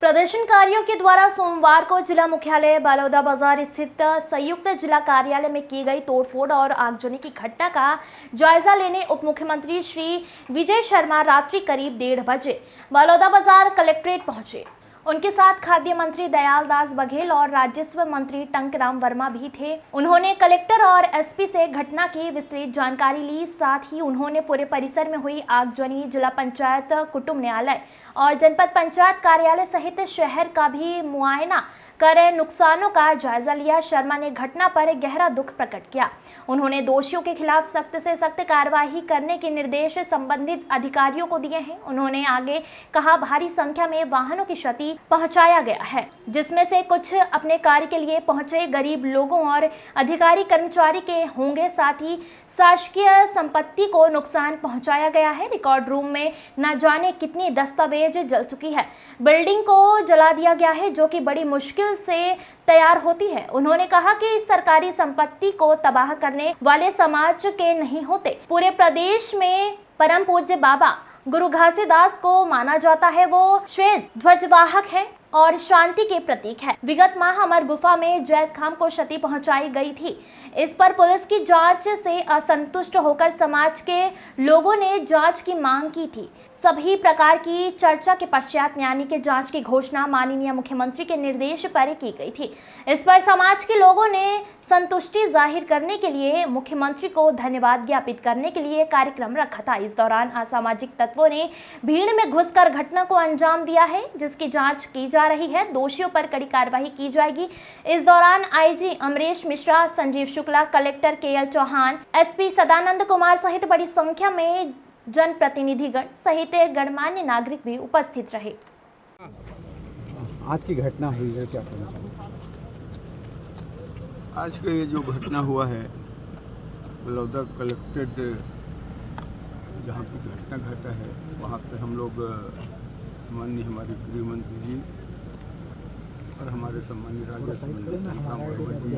प्रदर्शनकारियों के द्वारा सोमवार को जिला मुख्यालय बलौदाबाजार स्थित संयुक्त जिला कार्यालय में की गई तोड़फोड़ और आगजनी की घटना का जायजा लेने उप मुख्यमंत्री श्री विजय शर्मा रात्रि करीब 1:30 बजे बलौदाबाजार कलेक्ट्रेट पहुंचे। उनके साथ खाद्य मंत्री दयाल दास बघेल और राजस्व मंत्री टंकराम वर्मा भी थे। उन्होंने कलेक्टर और एसपी से घटना की विस्तृत जानकारी ली। साथ ही उन्होंने पूरे परिसर में हुई आगजनी, जिला पंचायत कुटुंब न्यायालय और जनपद पंचायत कार्यालय सहित शहर का भी मुआयना कर नुकसानों का जायजा लिया। शर्मा ने घटना पर गहरा दुख प्रकट किया। उन्होंने दोषियों के खिलाफ सख्त से सख्त कार्रवाई करने के निर्देश संबंधित अधिकारियों को दिए हैं। उन्होंने आगे कहा, भारी संख्या में वाहनों की क्षति पहुंचाया गया है, जिसमें से कुछ अपने कार्य के लिए पहुंचे गरीब लोगों और अधिकारी कर्मचारी के होंगे। साथ ही शासकीय संपत्ति को नुकसान पहुंचाया गया है। रिकॉर्ड रूम में न जाने कितनी दस्तावेज जल चुकी है। बिल्डिंग को जला दिया गया है, जो कि बड़ी मुश्किल से तैयार होती है। उन्होंने कहा कि सरकारी संपत्ति को तबाह करने वाले समाज के नहीं होते। पूरे प्रदेश में परम पूज्य बाबा गुरु घासीदास को माना जाता है। वो श्वेत ध्वजवाहक है और शांति के प्रतीक है। विगत माह अमर गुफा में जैद खान को क्षति पहुंचाई गई थी। इस पर पुलिस की जांच से असंतुष्ट होकर समाज के लोगों ने जांच की मांग की थी। सभी प्रकार की चर्चा के पश्चात न्याय की जांच की घोषणा माननीय मुख्यमंत्री के निर्देश पर की गई थी। इस पर समाज के लोगों ने संतुष्टि जाहिर करने के लिए मुख्यमंत्री को धन्यवाद ज्ञापित करने के लिए कार्यक्रम रखा था। इस दौरान असामाजिक तत्वों ने भीड़ में घुसकर घटना को अंजाम दिया है, जिसकी जांच की जा रही है। दोषियों पर कड़ी कार्रवाई की जाएगी। इस दौरान IG Amresh Mishra, Sanjeev Shukla, collector KL Chauhan, SP Sadanand Kumar सहित बड़ी संख्या में जनप्रतिनिधिगण सहित गणमान्य नागरिक भी उपस्थित रहे। आज की घटना हुई है, क्या कहना चाहिए? आज का ये जो घटना हुआ है बलौदा कलेक्टेड, जहाँ पे घटना घटा है, वहाँ पे हम लोग माननीय हमारे गृह मंत्री जी और हमारे सम्मानीय राजस्व मंत्री टंकराम वर्मा जी,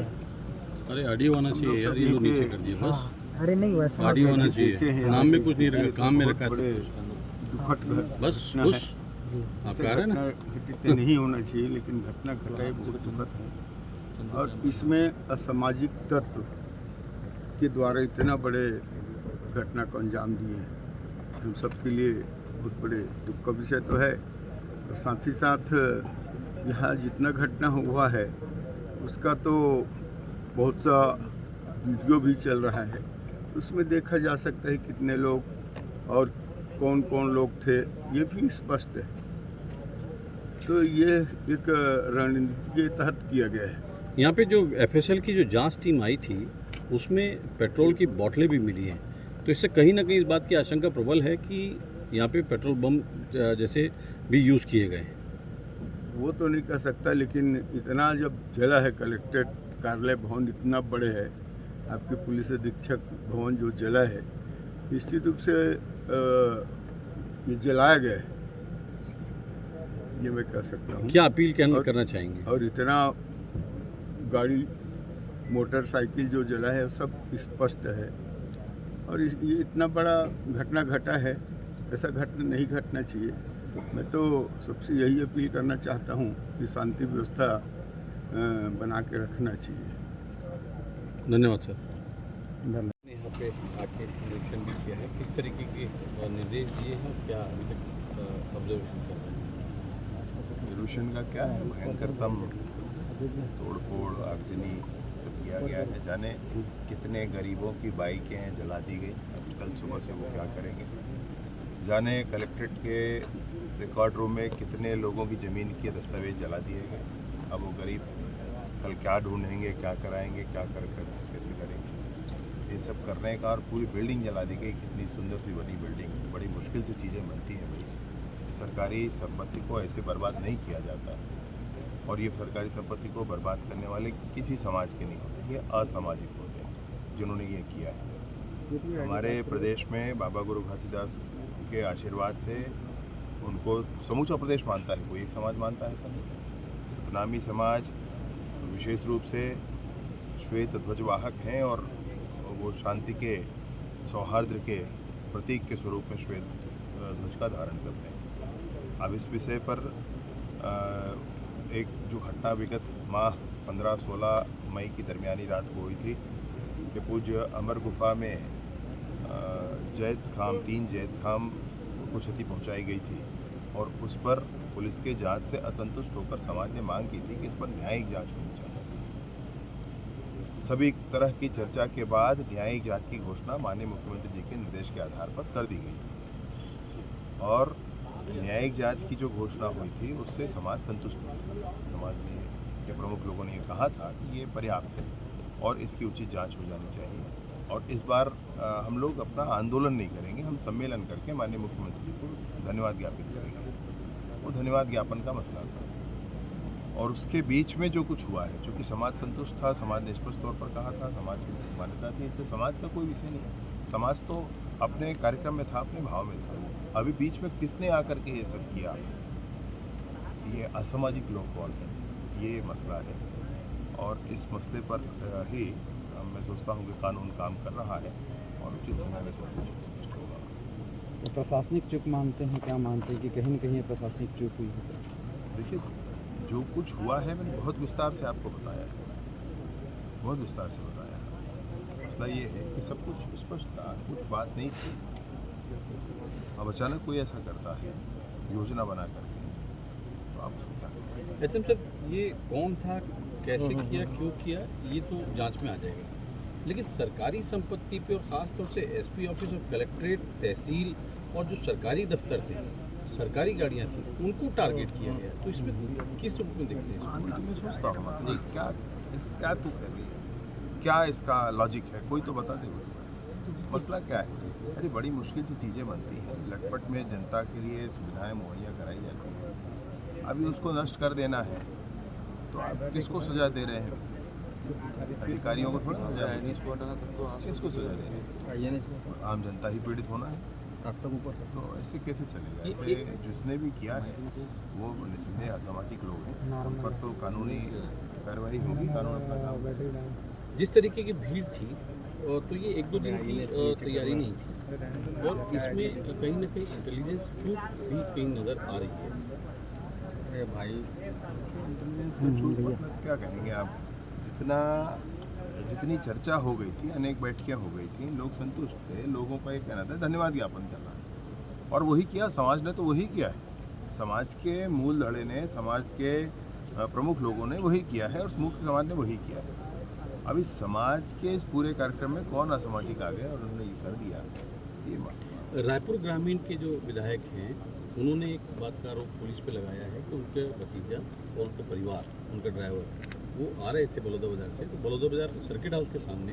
अरे ऑडियो होना चाहिए यार, ये लोग नीचे कर दिए बस। अरे नहीं, वैसा ऑडियो होना चाहिए, नाम में कुछ नहीं रखा, काम में रखा है बड़े दुखद बस घटना खुश है। आप ऐसे कह रहे हैं ना। घटना घटित नहीं होना चाहिए, लेकिन घटना घटा है, बहुत दुखद है। और इसमें असामाजिक तत्व के द्वारा इतना बड़े घटना को अंजाम दिए हैं, हम सबके लिए बहुत बड़े दुख का विषय तो है। और साथ ही साथ यहाँ जितना घटना हुआ है उसका तो बहुत सा वीडियो भी चल रहा है, उसमें देखा जा सकता है कितने लोग और कौन कौन लोग थे, ये भी स्पष्ट है। तो ये एक रणनीति के तहत किया गया है। यहाँ पे जो एफएसएल की जो जांच टीम आई थी, उसमें पेट्रोल की बोतलें भी मिली हैं, तो इससे कहीं ना कहीं इस बात की आशंका प्रबल है कि यहाँ पे पेट्रोल बम जैसे भी यूज़ किए गए हैं। वो तो नहीं कह सकता, लेकिन इतना जब जला है, कलेक्ट्रेट कार्यालय भवन इतना बड़े है, आपके पुलिस अधीक्षक भवन जो जला है, निश्चित रूप से ये जलाया गया है, ये मैं कह सकता हूँ। क्या अपील करना चाहेंगे? और इतना गाड़ी मोटरसाइकिल जो जला है सब स्पष्ट है। और ये इतना बड़ा घटना घटा है, ऐसा घटना नहीं घटना चाहिए। मैं तो सबसे यही अपील करना चाहता हूँ कि शांति व्यवस्था बना के रखना चाहिए। धन्यवाद सर। यहाँ पे आके निरीक्षण भी किया है, किस तरीके के निर्देश दिए हैं, क्या अभी तक ऑब्जर्वेशन कर रहे हैं? निरीक्षण का क्या है, भयंकरतम तोड़फोड़ आगजनी सब किया गया है। जाने कितने गरीबों की बाइकें हैं जला दी गई, अभी कल सुबह से वो क्या करेंगे। जाने कलेक्ट्रेट के रिकॉर्ड रूम में कितने लोगों की ज़मीन के दस्तावेज जला दिए गए। अब वो गरीब कल क्या ढूंढेंगे, क्या कराएंगे, क्या कर कैसे करेंगे, ये सब करने का। और पूरी बिल्डिंग जला दी गई, कितनी सुंदर सी बनी बिल्डिंग, बड़ी मुश्किल से चीज़ें बनती हैं भाई। सरकारी संपत्ति को ऐसे बर्बाद नहीं किया जाता, और ये सरकारी संपत्ति को बर्बाद करने वाले किसी समाज के नहीं होते, ये असामाजिक होते हैं जिन्होंने ये किया है। हमारे प्रदेश में बाबा गुरु घासीदास के आशीर्वाद से उनको समूचा प्रदेश मानता है, कोई एक समाज मानता है सब। सतनामी समाज विशेष रूप से श्वेत ध्वजवाहक हैं और वो शांति के सौहार्द के प्रतीक के स्वरूप में श्वेत ध्वज का धारण करते हैं। अब इस विषय पर एक जो घटना विगत माह 15-16 मई की दरमियानी रात को हुई थी कि पूज्य अमर गुफा में तीन जैद खाम को क्षति पहुंचाई गई थी और उस पर पुलिस के जांच से असंतुष्ट होकर समाज ने मांग की थी कि इस पर न्यायिक जांच होनी चाहिए। सभी तरह की चर्चा के बाद न्यायिक जांच की घोषणा माननीय मुख्यमंत्री जी के निर्देश के आधार पर कर दी गई थी और न्यायिक जांच की जो घोषणा हुई थी उससे समाज संतुष्ट नहीं था। समाज ने के प्रमुख लोगों ने कहा था कि ये पर्याप्त है और इसकी उचित जांच हो जानी चाहिए और इस बार हम लोग अपना आंदोलन नहीं करेंगे, हम सम्मेलन करके माननीय मुख्यमंत्री जी को धन्यवाद ज्ञापित करेंगे। वो धन्यवाद ज्ञापन का मसला था और उसके बीच में जो कुछ हुआ है, चूँकि समाज संतुष्ट था, समाज ने स्पष्ट तौर पर कहा था, समाज की मान्यता थी, इसलिए समाज का कोई विषय नहीं है। समाज तो अपने कार्यक्रम में था, अपने भाव में था। अभी बीच में किसने आकर के ये सब किया, ये असामाजिक लोग कौन है, ये मसला है और इस मसले पर ही मैं सोचता हूँ कि कानून काम कर रहा है और उचित समय में सब कुछ स्पष्ट होगा। तो प्रशासनिक चूक मानते हैं, क्या मानते हैं कि कहीं न कहीं प्रशासनिक चूक हुई है? देखिए, जो कुछ हुआ है मैंने बहुत विस्तार से आपको बताया है, बहुत विस्तार से बताया है। मसला ये है कि सब कुछ स्पष्ट था, कुछ बात नहीं थी। अब अचानक कोई ऐसा करता है योजना बना करके, तो आप उसको क्या करें? एचएम सर, ये कौन था, कैसे किया, क्यों किया, ये तो जांच में आ जाएगा, लेकिन सरकारी संपत्ति पे और ख़ास तौर से एसपी ऑफिस और कलेक्ट्रेट, तहसील और जो सरकारी दफ्तर थे, सरकारी गाड़ियाँ थी, उनको टारगेट किया गया। तो इसमें किस रूप में देखते हैं? मैं सोचता हूँ क्या तू कर रही है, क्या इसका लॉजिक है, कोई तो बता दे। मसला क्या है? अरे बड़ी मुश्किल से चीज़ें बनती हैं, लटपट में जनता के लिए सुविधाएं मुहैया कराई जाती हैं, अभी उसको नष्ट कर देना है तो आप किसको सजा दे रहे हैं? अधिकारियों को थोड़ा सजा दे, किसको सजा दे रहे हैं? आम जनता ही पीड़ित होना है, तो ऐसे कैसे चलेगा? ऐसे जिसने भी किया है वो निस्संदेह असामाजिक लोग हैं, उन पर तो कानूनी कार्रवाई होगी, कानून अपना काम करेगा। जिस तरीके की भीड़ थी तो ये 1-2 दिन की तैयारी नहीं थी और इसमें कहीं ना कहीं इंटेलिजेंस चूक भी कहीं नज़र आ रही है। अरे भाई, चूक मतलब क्या कहेंगे आप? जितनी चर्चा हो गई थी, अनेक बैठकें हो गई थी, लोग संतुष्ट थे, लोगों का एक कहना था धन्यवाद ज्ञापन करना और वही किया समाज ने, तो वही किया है। समाज के मूल धड़े ने, समाज के प्रमुख लोगों ने वही किया है और मुख्य समाज ने वही किया है। अभी समाज के इस पूरे कार्यक्रम में कौन असामाजिक आ गया और उन्होंने ये कर दिया, ये बात। रायपुर ग्रामीण के जो विधायक हैं, उन्होंने एक बात का आरोप पुलिस पे लगाया है कि उनके भतीजा और उनका परिवार, उनका ड्राइवर, वो आ रहे थे बलौदा बाज़ार से, तो बलौदा बाज़ार सर्किट हाउस के सामने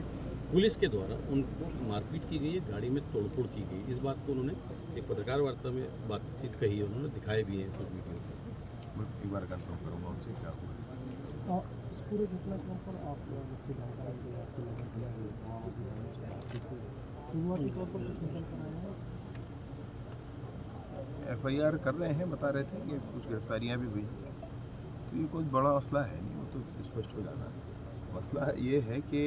पुलिस के द्वारा उनको मारपीट की गई है, गाड़ी में तोड़फोड़ की गई। इस बात को उन्होंने एक पत्रकार वार्ता में बातचीत कही है, उन्होंने दिखाए भी हैं कुछ वीडियो। मैं एक बार कंफर्म करूँगा उनसे क्या हुआ। पूरे घटनाक्रम पर आप शुरुआती तौर पर FIR कर रहे हैं, बता रहे थे कि कुछ गिरफ्तारियां भी हुई, तो ये कोई बड़ा मसला है नहीं, वो तो स्पष्ट हो जाना है। मसला ये है कि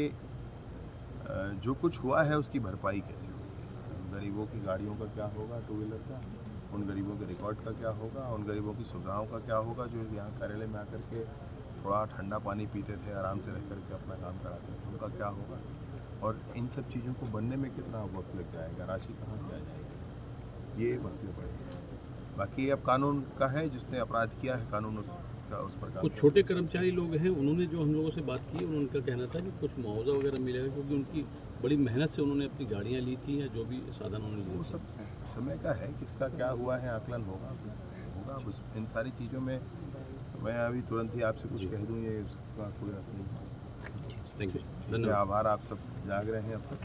जो कुछ हुआ है उसकी भरपाई कैसे होगी, गरीबों की गाड़ियों का क्या होगा, 2 व्हीलर का, उन गरीबों के रिकॉर्ड का क्या होगा, उन गरीबों की सुविधाओं का क्या होगा जो यहाँ कार्यालय में आकर के थोड़ा ठंडा पानी पीते थे, आराम से रह करके अपना काम कराते थे, उनका क्या होगा, और इन सब चीज़ों को बनने में कितना वक्त लग जाएगा, राशि कहाँ से आ जाएगी, ये मसले पड़े। बाकी अब कानून का है, जिसने अपराध किया है कानून उसका उस पर कुछ छोटे कर्मचारी लोग हैं, उन्होंने जो हम लोगों से बात की, उनका कहना था कि कुछ मुआवजा वगैरह मिलेगा क्योंकि उनकी बड़ी मेहनत से उन्होंने अपनी गाड़ियाँ ली थी या जो भी साधन उन्होंने लिए। वो सब समय का है, किसका क्या हुआ है आकलन होगा। अब इन सारी चीज़ों में मैं अभी तुरंत ही आपसे कुछ कह दूँ, ये उसका कोई अर्थ नहीं है। थैंक यू, धन्यवाद। आभार, आप सब जाग रहे हैं अब तक।